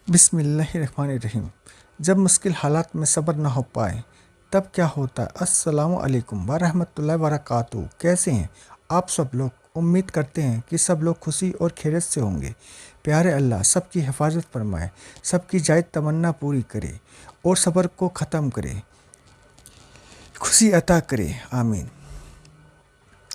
बिस्मिल्लाहिर्रहमानिर्रहीम। जब मुश्किल हालात में सब्र ना हो पाए तब क्या होता है। अस्सलामु अलैकुम व रहमतुल्लाहि व बरकातुहू। कैसे हैं आप सब लोग? उम्मीद करते हैं कि सब लोग खुशी और खैरियत से होंगे। प्यारे अल्लाह सबकी हिफाजत फरमाए, सबकी जायज़ तमन्ना पूरी करे और सब्र को ख़त्म करे, खुशी अता करे, आमीन।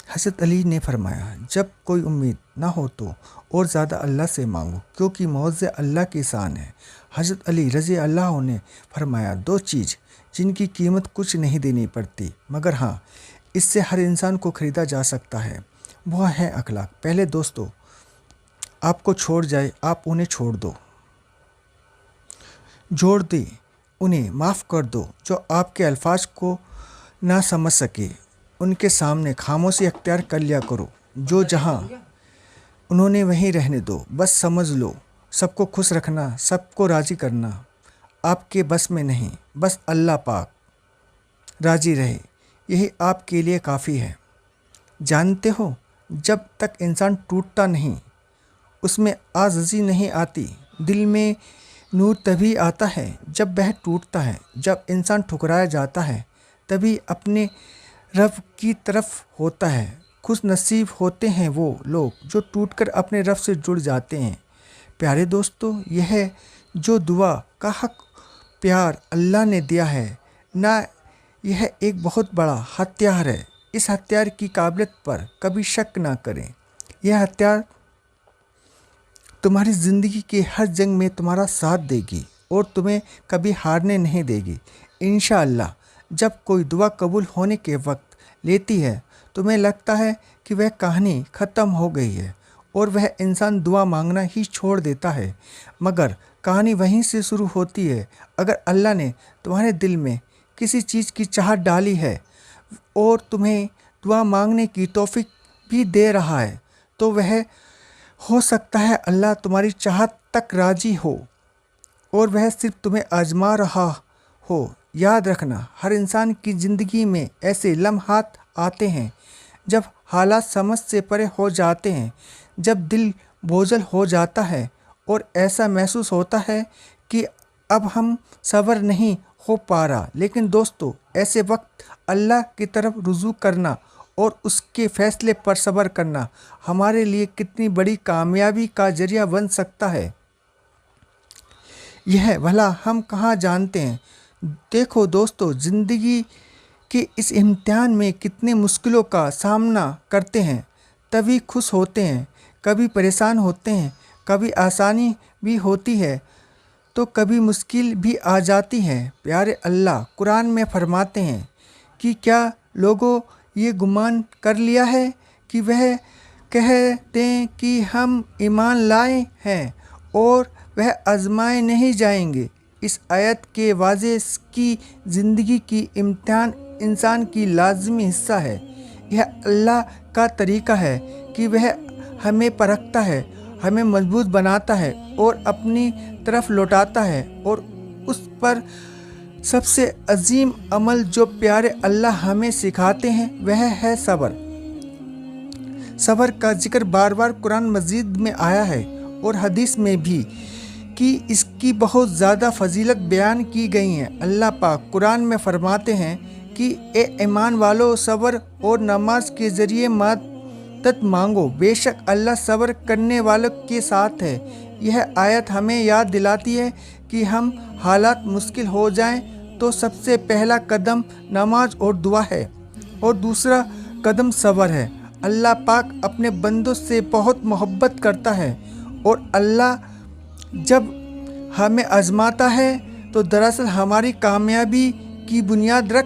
हज़रत अली ने फरमाया, जब कोई उम्मीद ना हो तो और ज़्यादा अल्लाह से मांगो, क्योंकि मुआवज़े अल्लाह की शान है। हज़रत अली रज़ी अल्लाह ने फरमाया, दो चीज़ जिनकी कीमत कुछ नहीं देनी पड़ती, मगर हाँ इससे हर इंसान को ख़रीदा जा सकता है, वह है अखलाक। पहले दोस्तों आपको छोड़ जाए आप उन्हें छोड़ दो, जोड़ दे उन्हें माफ़ कर दो। जो आपके अल्फाज को ना समझ सके उनके सामने खामोशी अख्तियार कर लिया करो। जो जहाँ उन्होंने वहीं रहने दो। बस समझ लो सबको खुश रखना, सबको राज़ी करना आपके बस में नहीं, बस अल्लाह पाक राज़ी रहे यही आपके लिए काफ़ी है। जानते हो जब तक इंसान टूटता नहीं उसमें आज़ज़ी नहीं आती। दिल में नूर तभी आता है जब वह टूटता है। जब इंसान ठुकराया जाता है तभी अपने रब की तरफ होता है। खुश नसीब होते हैं वो लोग जो टूटकर अपने रब से जुड़ जाते हैं। प्यारे दोस्तों, यह जो दुआ का हक प्यार अल्लाह ने दिया है ना, यह एक बहुत बड़ा हथियार है। इस हथियार की काबिलियत पर कभी शक ना करें। यह हथियार तुम्हारी ज़िंदगी के हर जंग में तुम्हारा साथ देगी और तुम्हें कभी हारने नहीं देगी। इंशाअल्लाह जब कोई दुआ कबूल होने के वक्त लेती है तुम्हें लगता है कि वह कहानी ख़त्म हो गई है और वह इंसान दुआ मांगना ही छोड़ देता है, मगर कहानी वहीं से शुरू होती है। अगर अल्लाह ने तुम्हारे दिल में किसी चीज़ की चाहत डाली है और तुम्हें दुआ मांगने की तौफीक भी दे रहा है तो वह हो सकता है अल्लाह तुम्हारी चाहत तक राज़ी हो और वह सिर्फ तुम्हें आजमा रहा हो। याद रखना, हर इंसान की ज़िंदगी में ऐसे लम्हात आते हैं जब हालात समझ से परे हो जाते हैं, जब दिल बोझल हो जाता है और ऐसा महसूस होता है कि अब हम सब्र नहीं हो पा रहा। लेकिन दोस्तों ऐसे वक्त अल्लाह की तरफ रुजू करना और उसके फ़ैसले पर सब्र करना हमारे लिए कितनी बड़ी कामयाबी का ज़रिया बन सकता है, यह भला हम कहाँ जानते हैं। देखो दोस्तों, ज़िंदगी के इस इम्तिहान में कितने मुश्किलों का सामना करते हैं, तभी खुश होते हैं, कभी परेशान होते हैं, कभी आसानी भी होती है तो कभी मुश्किल भी आ जाती है। प्यारे अल्लाह कुरान में फरमाते हैं कि क्या लोगों ये गुमान कर लिया है कि वह कहते हैं कि हम ईमान लाए हैं और वह आजमाए नहीं जाएंगे। इस आयत के वाज़े की ज़िंदगी की इम्तिहान इंसान की लाज़मी हिस्सा है। यह अल्लाह का तरीक़ा है कि वह हमें परखता है, हमें मजबूत बनाता है और अपनी तरफ लौटाता है। और उस पर सबसे अजीम अमल जो प्यारे अल्लाह हमें सिखाते हैं वह है सब्र। सब्र का जिक्र बार बार कुरान मजीद में आया है और हदीस में भी कि इसकी बहुत ज़्यादा फजीलत बयान की गई है। अल्लाह पाक कुरान में फरमाते हैं कि ए ईमान वालों, सब्र और नमाज के ज़रिए मदद मांगो, बेशक अल्लाह सब्र करने वालों के साथ है। यह आयत हमें याद दिलाती है कि हम हालात मुश्किल हो जाएं तो सबसे पहला कदम नमाज और दुआ है और दूसरा कदम सब्र है। अल्लाह पाक अपने बंदों से बहुत मोहब्बत करता है और अल्लाह जब हमें आजमाता है तो दरअसल हमारी कामयाबी की बुनियाद रख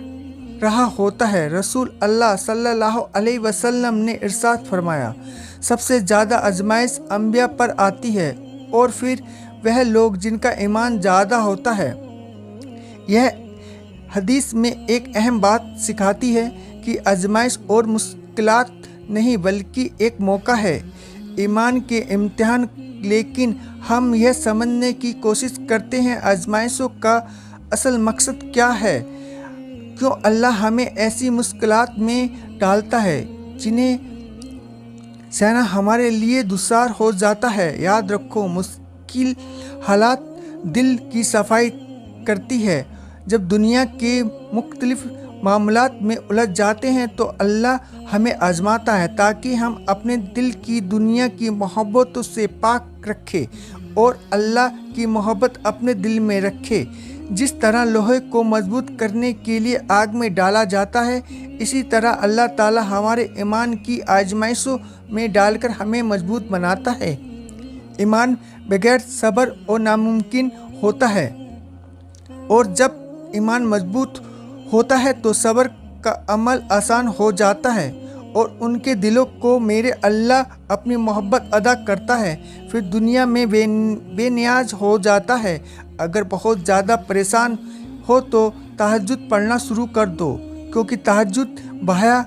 रहा होता है। रसूल अल्लाह सल्लल्लाहु अलैहि वसल्लम ने इरशाद फरमाया, सबसे ज़्यादा आजमाइश अंबिया पर आती है और फिर वह लोग जिनका ईमान ज़्यादा होता है। यह हदीस में एक अहम बात सिखाती है कि आजमाइश और मुश्किलात नहीं बल्कि एक मौका है, ईमान के इम्तिहान। लेकिन हम यह समझने की कोशिश करते हैं आजमाइशों का असल मकसद क्या है, क्यों अल्लाह हमें ऐसी मुश्किलात में डालता है जिन्हें सहना हमारे लिए दुश्वार हो जाता है। याद रखो, मुश्किल हालात دل کی صفائی کرتی ہے۔ جب دنیا کے مختلف معاملات میں الجھ جاتے ہیں تو اللہ ہمیں آزماتا ہے تاکہ ہم اپنے دل کی دنیا کی محبتوں سے پاک رکھیں اور اللہ کی محبت اپنے دل میں رکھیں۔ جس طرح لوہے کو مضبوط کرنے کے لیے آگ میں ڈالا جاتا ہے، اسی طرح اللہ تعالیٰ ہمارے ایمان کی آزمائشوں میں ڈال کر ہمیں مضبوط بناتا ہے۔ ایمان بغیر صبر اور ناممکن ہوتا ہے، اور جب ایمان مضبوط ہوتا ہے تو صبر کا عمل آسان ہو جاتا ہے اور ان کے دلوں کو میرے اللہ اپنی محبت ادا کرتا ہے، پھر دنیا میں بے نیاز ہو جاتا ہے۔ اگر بہت زیادہ پریشان ہو تو تہجد پڑھنا شروع کر دو، کیونکہ تہجد بہایا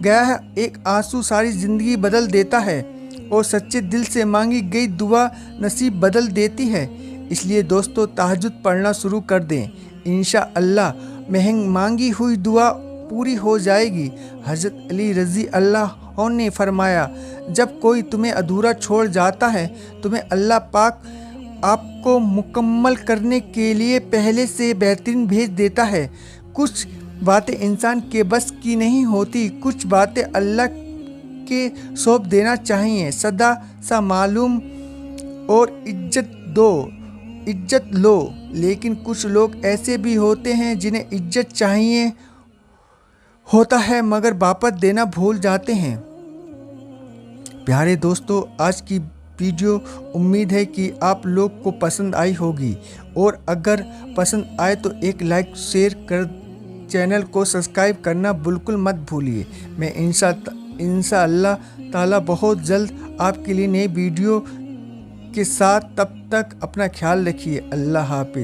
گیا ایک آنسو ساری زندگی بدل دیتا ہے اور سچے دل سے مانگی گئی دعا نصیب بدل دیتی ہے۔ اس لیے دوستو، تہجد پڑھنا شروع کر دیں، انشاءاللہ مانگی ہوئی دعا پوری ہو جائے گی۔ حضرت علی رضی اللہ عنہ نے فرمایا، جب کوئی تمہیں ادھورا چھوڑ جاتا ہے، تمہیں اللہ پاک آپ کو مکمل کرنے کے لیے پہلے سے بہترین بھیج دیتا ہے۔ کچھ باتیں انسان کے بس کی نہیں ہوتی، کچھ باتیں اللہ کے سونپ دینا چاہیے۔ سدا سا معلوم اور عزت لو، لیکن کچھ لوگ ایسے بھی ہوتے ہیں جنہیں عزت چاہیے ہوتا ہے مگر واپس دینا بھول جاتے ہیں۔ پیارے دوستو، آج کی ویڈیو امید ہے کہ آپ لوگ کو پسند آئی ہوگی، اور اگر پسند آئے تو ایک لائک شیئر کر چینل کو سبسکرائب کرنا بالکل مت بھولیے۔ میں انشاءاللہ تعالیٰ بہت جلد آپ کے لیے نئی ویڈیو کے ساتھ، تب تک اپنا خیال رکھیے۔ اللہ حافظ۔